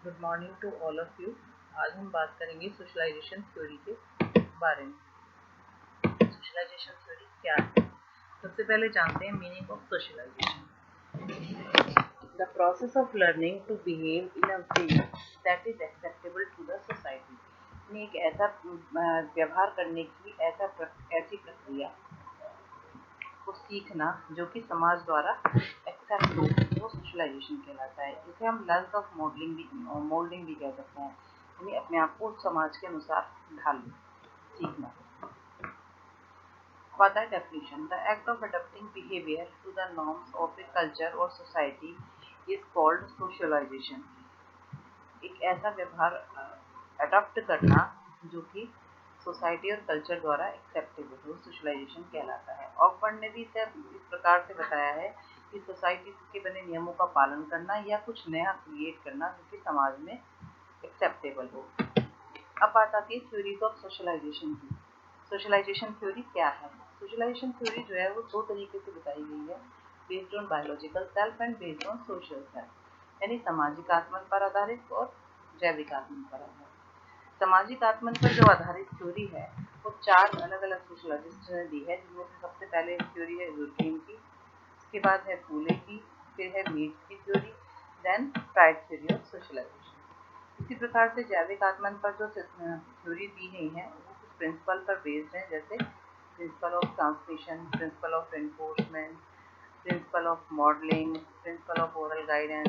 Good morning to all of you. आज हम बात करेंगे सोशलाइजेशन थ्योरी के बारे में। सोशलाइजेशन थ्योरी क्या है? सबसे पहले जानते हैं meaning of socialisation. The process of learning to behave in a way that is acceptable to the society. एक ऐसा व्यवहार करने की ऐसी प्रक्रिया को सीखना जो कि समाज द्वारा एक्सेप्ट हो, वो सोशलाइजेशन कहलाता है। इसे हम लर्न ऑफ मोल्डिंग भी कह सकते हैं, यानी अपने आप को समाज के अनुसार ढालना, सीखना। Further definition: the act of adapting behavior to the norms of a culture or society is called socialization. एक ऐसा व्यवहार अडॉप्ट करना जो कि सोसाइटी और कल्चर द्वारा एक्सेप्टेबल हो, सोशलाइजेशन कहलाता है। ऑक्सफोर्ड ने भी इसे इस प्रकार से बताया है कि सोसाइटी के बने नियमों का पालन करना या कुछ नया क्रिएट करना जो कि समाज में एक्सेप्टेबल हो। अब बात आती है थ्योरीज ऑफ सोशलाइजेशन की। सोशलाइजेशन थ्योरी क्या है? सोशलाइजेशन थ्योरी जो है वो दो तरीके से बताई गई है, based on biological self and based on social self, यानी सामाजिक आत्मन पर आधारित और जैविक आत्मन पर आधारित। सामाजिक आत्मन पर जो आधारित थ्योरी है वो चार अलग अलग सोशलॉजिस्ट ने दी है, जिनमें से सबसे पहले थ्योरी है ड्यूर्कीम की, उसके बाद है फूले की, फिर है मीड्स की theory, then Freud theory of socialisation. इसी प्रकार से जैविक आत्मन पर जो थ्योरी दी गई है वो कुछ प्रिंसिपल पर बेस्ड है, जैसे principle of transmission, principle of enforcement, principle of modelling, principle of oral guidance,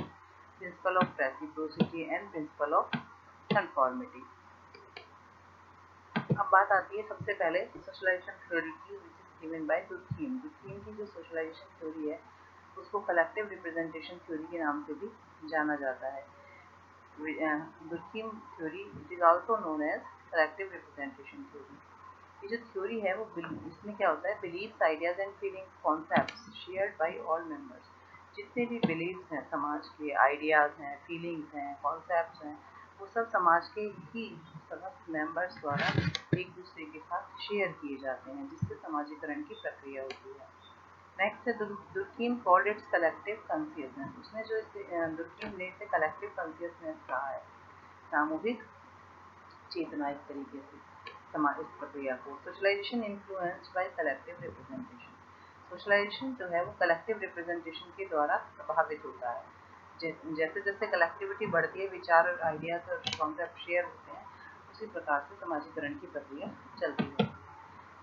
principle of reciprocity and principle of conformity. अब बात आती है सबसे पहले सोशलाइजेशन थ्योरी की, विच इज गिवन बाय दुर्कीम। दुर्कीम की जो सोशलाइजेशन थ्योरी है उसको कलेक्टिव रिप्रेजेंटेशन थ्योरी के नाम से भी जाना जाता है। Durkheim theory it is also known as collective representation theory. ये जो थ्योरी है वो इसमें क्या होता है, beliefs, ideas and feelings, concepts shared by all members. जितने भी बिलीव्स हैं समाज के, आइडियाज हैं, फीलिंग्स हैं, कॉन्सेप्ट्स हैं, वो सब समाज के ही समस्त मेंबर्स द्वारा एक दूसरे के साथ शेयर किए जाते हैं, जिससे समाजीकरण की प्रक्रिया होती है। नेक्स्ट है दुर्कीम कॉल्ड इट्स कलेक्टिव कॉन्शियसनेस। उसने जो दुर्कीम ने इसे कलेक्टिव कॉन्शियसनेस कहा है, सामूहिक चेतना, एक तरीके से इस प्रक्रिया को। Socialisation influenced by collective representation. Socialisation जो है वो कलेक्टिव रिप्रेजेंटेशन के द्वारा प्रभावित होता है। जैसे जैसे कलेक्टिविटी बढ़ती है, विचार और आइडियाज और कॉन्सेप्ट शेयर होते हैं, उसी प्रकार से समाजीकरण की प्रक्रिया चलती है।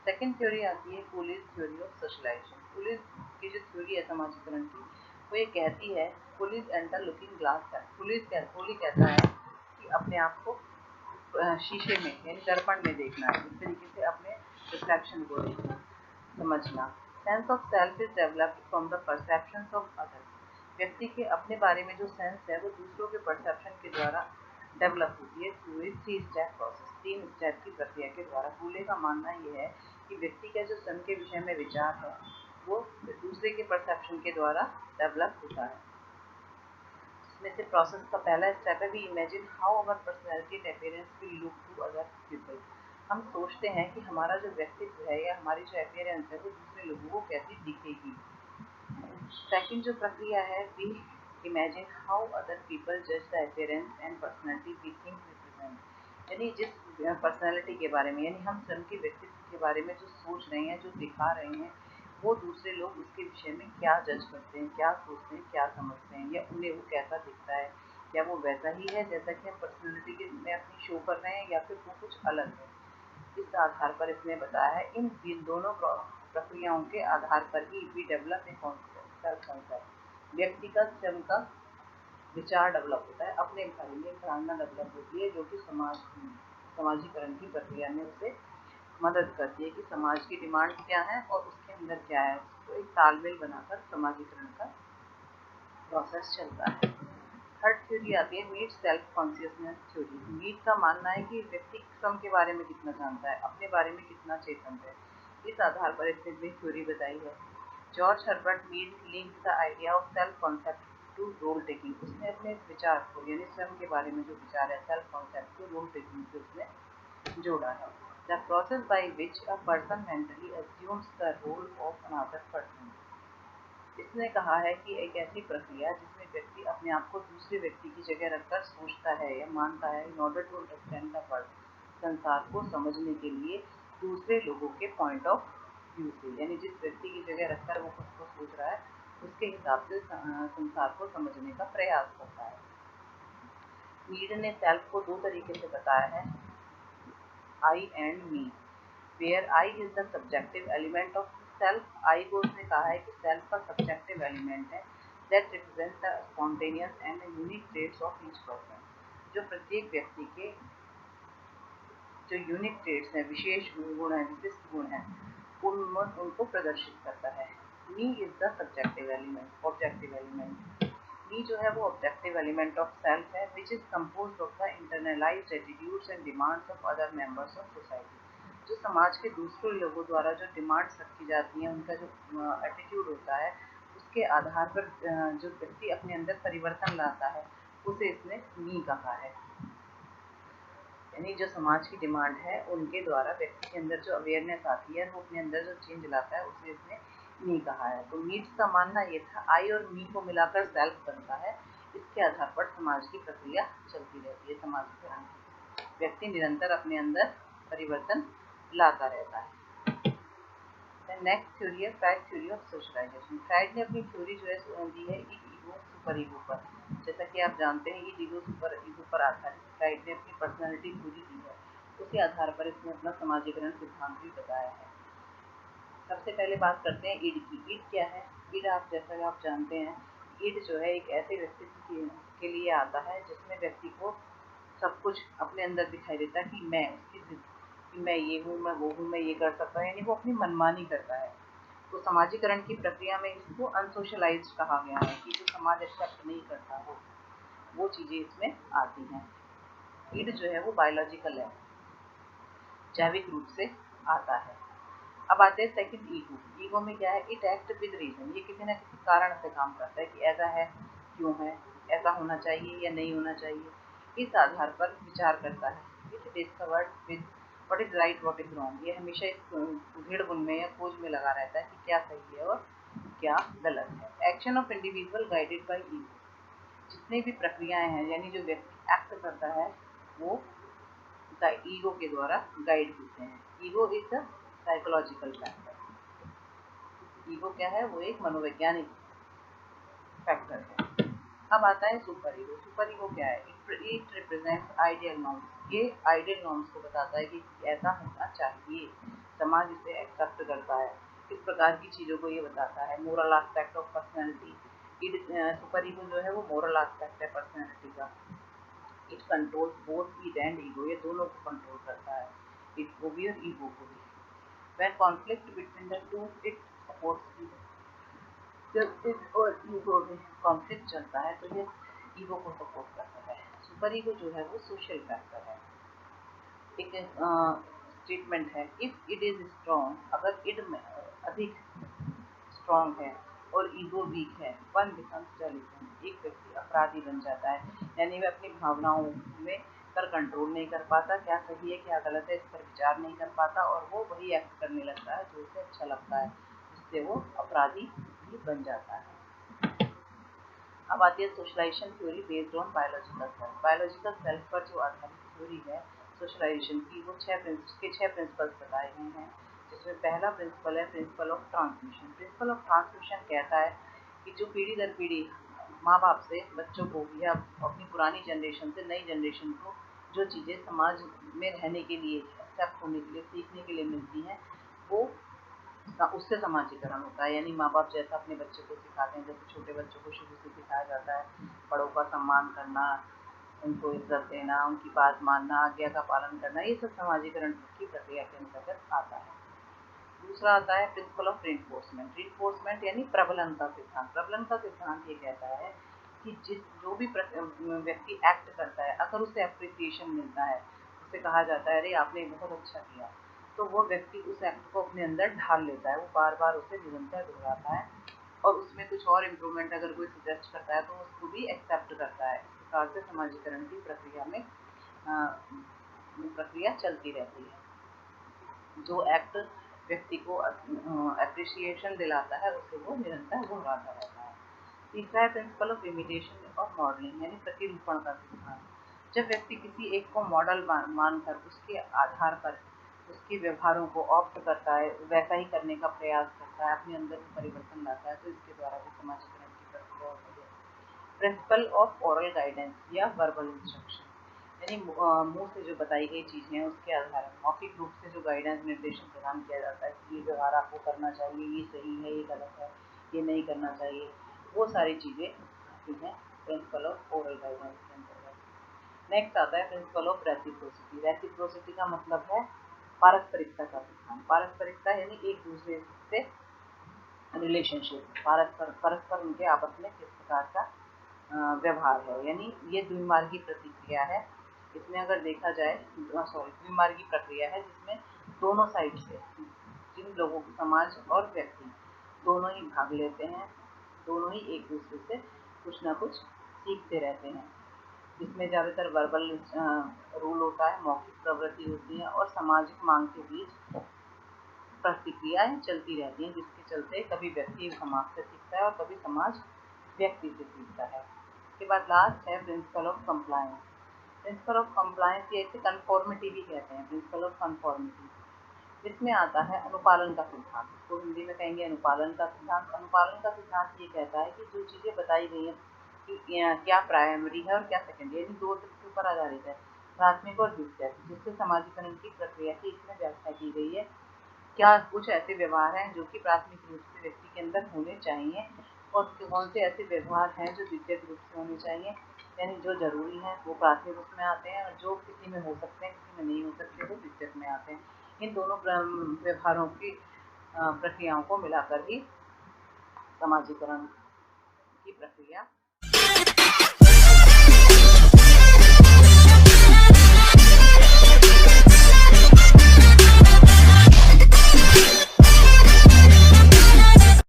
सेकेंड थ्योरी आती है Cooley's theory of socialisation. Cooley's की जो थ्योरी है समाजीकरण की, वो ये कहती है, Coolidge and the looking glass है। कूली कहता है कि अपने आप को शीशे में यानी दर्पण में देखना, इस तरीके से अपने रिफ्लेक्शन को देखना, समझना। Sense of self is developed from the perceptions of others. व्यक्ति के अपने बारे में जो सेंस है वो दूसरों के परसेप्शन के द्वारा डेवलप होती है through a 3 step process, 3 step की प्रक्रिया के द्वारा। फूले का मानना यह है कि व्यक्ति का जो स्वयं के विषय में विचार है वो दूसरे के परसेप्शन के द्वारा डेवलप होता है। इसमें से प्रोसेस का पहला स्टेप है, we imagine how our personality and appearance will look to other people. हम सोचते हैं कि हमारा जो व्यक्तित्व है या हमारी जो अपीयरेंस है वो दूसरे लोगों को कैसी दिखेगी। सेकंड जो प्रक्रिया है, we imagine how other people जज the appearance and personality we think represent. यानी जिस पर्सनैलिटी के बारे में, यानी हम स्वयं के व्यक्तित्व के बारे में जो सोच रहे हैं, जो दिखा रहे हैं, वो दूसरे लोग उसके विषय में क्या जज करते हैं, क्या सोचते हैं, क्या समझते हैं, या उन्हें वो कैसा दिखता है, या वो वैसा ही है जैसा कि हम पर्सनैलिटी के में अपनी शो कर रहे हैं, या फिर वो कुछ अलग है। इस आधार पर इसने बताया है, इन दोनों प्रक्रियाओं के आधार पर ही वी डेवलप ए कॉन्सेप्ट। व्यक्ति का स्वयं का विचार डेवलप होता है, अपने बारे में धारणा डेवलप होती है, जो कि समाजीकरण की प्रक्रिया में उसे मदद करती है कि समाज की डिमांड क्या है और उसके अंदर क्या है, तो एक तालमेल बनाकर समाजीकरण का प्रोसेस चलता है। थर्ड थ्योरी आती है Mead self consciousness theory. Mead का मानना है कि व्यक्ति स्वयं के बारे में कितना जानता है, अपने बारे में कितना चेतन है। इस आधार पर इसने अपनी थ्योरी बताई है। George Herbert Mead linked the idea of self concept to role taking. उसने अपने विचार को, यानी स्वयं के बारे में जो विचार है, सेल्फ कॉन्सेप्ट को रोल टेकिंग से उसने जोड़ा है। The process by which a person mentally assumes the role of another person. इस इसने कहा है कि एक ऐसी प्रक्रिया जिसमें व्यक्ति अपने आप को दूसरे व्यक्ति की जगह रखकर सोचता है या मानता है in order to understand the world, संसार को समझने के लिए दूसरे लोगों के पॉइंट ऑफ व्यू से, यानी जिस व्यक्ति की जगह रखकर वो खुद को सोच रहा है उसके हिसाब से संसार को समझने का प्रयास करता है। नीड ने सेल्फ को दो तरीके से बताया है, I and me, where I is the subjective element of self. I को उसने कहा है कि सेल्फ का सब्जेक्टिव एलिमेंट है that represents the spontaneous and unique traits of each person, जो प्रत्येक व्यक्ति के जो यूनिक ट्रेट्स हैं, विशेष गुण हैं, विशिष्ट गुण हैं, उनको प्रदर्शित करता है। Me is the subjective element, objective element. Me जो है वो ऑब्जेक्टिव एलिमेंट ऑफ सेल्फ है which is composed of the internalised attitudes and demands of other members of society, जो समाज के दूसरे लोगों द्वारा जो डिमांड्स रखी जाती हैं, उनका जो एटीट्यूड होता है, उसके आधार पर जो व्यक्ति अपने अंदर परिवर्तन लाता है उसे इसने मी कहा है। यानी जो समाज की डिमांड है उनके द्वारा व्यक्ति के अंदर जो अवेयरनेस आती है, वो अपने अंदर जो चेंज लाता है, उसे इसने मी कहा है। तो नीड्स का मानना ये था आई और मी को मिलाकर सेल्फ बनता है, इसके आधार पर समाज की प्रक्रिया चलती रहती है। समाजीकरण की व्यक्ति निरंतर अपने अंदर परिवर्तन लाता रहता है। नेक्स्ट थ्योरी है Freud theory of socialisation. Freud ने अपनी थ्योरी जो है दी है ईड ईगो सुपर ईगो पर। जैसा कि आप जानते हैं ईड ईगो सुपर ईगो पर आधारित फ्राइड ने अपनी पर्सनालिटी थ्योरी दी है, उसी आधार पर इसने अपना समाजीकरण सिद्धांत भी बताया है। सबसे पहले बात करते हैं ईड की। ईड क्या है? ईड आप जैसा कि आप जानते हैं, ईड जो है एक ऐसे व्यक्ति के लिए आता है जिसमें व्यक्ति को सब कुछ अपने अंदर दिखाई देता है कि मैं उसकी जिद, कि मैं ये हूँ, मैं वो हूँ, मैं ये कर सकता हूँ, यानी वो अपनी मनमानी करता है। तो समाजीकरण की प्रक्रिया में इसको अनसोशलाइज्ड कहा गया है कि जो समाज एक्सेप्ट नहीं करता हो, वो चीज़ें इसमें आती हैं। ईड जो है वो बायोलॉजिकल है, जैविक रूप से आता है। अब आते हैं सेकंड ईगो। ईगो में क्या है? इट एक्ट विद रीजन, ये किसी न किसी कारण से काम करता है कि ऐसा है, क्यों है, ऐसा होना चाहिए या नहीं होना चाहिए, इस आधार पर विचार करता है। It discovered with what is right what is wrong, ये हमेशा इस उधेड़-बुन में या खोज में लगा रहता है कि क्या सही है और क्या गलत है। Action of individual guided by ego, जितनी भी प्रक्रियाएं हैं, यानी जो व्यक्ति एक्ट करता है वो ईगो के द्वारा गाइड होते हैं। Ego is the psychological factor. Ego क्या है? वो एक मनोवैज्ञानिक फैक्टर है। अब आता है सुपर ईगो। सुपर ईगो क्या है? इट रिप्रेजेंट्स आइडियल नॉर्म्स, ये आइडियल नॉर्म्स को बताता है कि ऐसा होना चाहिए, समाज इसे एक्सेप्ट करता है, इस प्रकार की चीज़ों को ये बताता है। Moral aspect of personality, super ego जो है वो मोरल एस्पेक्ट है पर्सनैलिटी का। It controls both id and ego, ये दोनों को कंट्रोल करता है, ईड को भी और ईगो को भी। When conflict between the two, it supports ego. जब इड और ईगो में कॉन्फ्लिक्ट चलता है तो ये ईगो को सपोर्ट करता है। सुपर ईगो जो है वो सोशल फैक्टर है। एक स्टेटमेंट है, इफ इट इज स्ट्रॉन्ग, अगर इड अधिक स्ट्रॉन्ग है और ईगो वीक है, वन बिकम्स डेलिजेंट, एक व्यक्ति अपराधी बन जाता है, यानी वह अपनी भावनाओं में पर कंट्रोल नहीं कर पाता, क्या सही है क्या गलत है इस पर विचार नहीं कर पाता, और वो वही एक्ट करने लगता है जो उसे अच्छा लगता है, जिससे वो अपराधी भी बन जाता है। अब आती है socialisation theory based on biological self. Biological self पर जो आधारित थ्योरी है सोशलाइजेशन की, वो छह प्रिंसिपल्स बताए गए हैं, जिसमें पहला प्रिंसिपल है principle of transmission. Principle of transmission कहता है कि जो पीढ़ी दर पीढ़ी माँ बाप से बच्चों को या अपनी पुरानी जनरेशन से नई जनरेशन को जो चीज़ें समाज में रहने के लिए, एक्सेप्ट होने के लिए, सीखने के लिए मिलती हैं, वो उससे समाजीकरण होता है। यानी माँ बाप जैसा अपने बच्चे को सिखाते हैं, जैसे छोटे बच्चों को शुरू से सिखाया जाता है बड़ों का सम्मान करना, उनको इज्जत देना, उनकी बात मानना, आज्ञा का पालन करना, ये सब समाजीकरण की प्रक्रिया के अंतर्गत आता है। दूसरा आता है प्रिंसिपल ऑफ रिइंफोर्समेंट। रिइंफोर्समेंट यानी प्रबलन का सिद्धांत। प्रबलन का सिद्धांत ये कहता है कि जो भी व्यक्ति एक्ट करता है, अगर उसे अप्रिसिएशन मिलता है, उसे कहा जाता है अरे आपने बहुत अच्छा किया, तो वो व्यक्ति उस एक्ट को अपने अंदर ढाल लेता है, वो बार बार उसे निरंतर दोहराता है, और उसमें कुछ और इम्प्रूवमेंट अगर कोई सजेस्ट करता है तो उसको भी एक्सेप्ट करता है। इस प्रकार से समाजीकरण की प्रक्रिया में प्रक्रिया चलती रहती है। जो एक्ट व्यक्ति को अप्रिसिएशन दिलाता है, उसे वो निरंतर दोहराता रहता है। तीसरा है प्रिंसिपल ऑफ इमिटेशन और मॉडलिंग, यानी प्रतिरूपण का सिद्धांत। जब व्यक्ति किसी एक को मॉडल मानकर उसके आधार पर उसके व्यवहारों को ऑप्ट करता है, वैसा ही करने का प्रयास करता है, अपने अंदर परिवर्तन लाता है, तो इसके द्वारा भी समाजीकरण की प्रक्रिया होती है। प्रिंसिपल ऑफ ओरल गाइडेंस या वर्बल इंस्ट्रक्शन, यानी मुंह से जो बताई गई चीजें हैं उसके आधार पर मौखिक रूप से जो गाइडेंस निर्देशन प्रदान किया जाता है कि ये व्यवहार आपको करना चाहिए, ये सही है, ये गलत है, ये नहीं करना चाहिए, वो सारी चीजें आती हैं प्रिंसिपल ऑफ ओरल गाइडेंस के अंतर्गत। नेक्स्ट आता है प्रिंसिपल ऑफ रेसिप्रोसिटी। रेसिप्रोसिटी का मतलब है पारस्परिकता का सिद्धांत। पारस्परिकता यानी एक दूसरे से रिलेशनशिप, परस्पर उनके आपस में किस प्रकार का व्यवहार है, यानी ये द्विमार्गी प्रतिक्रिया है। इसमें अगर देखा जाए द्विमार्गी प्रक्रिया है जिसमें दोनों साइड से जिन लोगों को समाज और व्यक्ति दोनों ही भाग लेते हैं, दोनों ही एक दूसरे से कुछ ना कुछ सीखते रहते हैं। इसमें ज़्यादातर वर्बल रूल होता है, मौखिक प्रवृत्ति होती है और सामाजिक मांग के बीच प्रतिक्रियाएं चलती रहती हैं, जिसके चलते कभी व्यक्ति समाज से सीखता है और कभी समाज व्यक्ति से सीखता है। उसके बाद लास्ट है principle of compliance. Principle of compliance या इसे कंफॉर्मिटी भी कहते हैं, प्रिंसिपल ऑफ कंफॉर्मिटी। इसमें आता है अनुपालन का सिद्धांत, तो हिंदी में कहेंगे अनुपालन का सिद्धांत। अनुपालन का सिद्धांत ये कहता है कि जो चीज़ें बताई गई हैं कि क्या प्राइमरी है और क्या सेकेंडरी, यानी दो के ऊपर आधारित है, प्राथमिक और द्वितीयक, जिससे समाजीकरण की प्रक्रिया की इसमें व्याख्या की गई है। क्या कुछ ऐसे व्यवहार हैं जो कि प्राथमिक रूप से व्यक्ति के अंदर होने चाहिए और कौन से ऐसे व्यवहार हैं जो द्वितीयक रूप से होने चाहिए, यानी जो जरूरी है वो प्राथमिक रूप में आते हैं और जो किसी में हो सकते हैं किसी में नहीं हो सकते वो द्वितीयक में आते हैं। इन दोनों व्यवहारों की प्रक्रियाओं को मिलाकर ही समाजीकरण की प्रक्रिया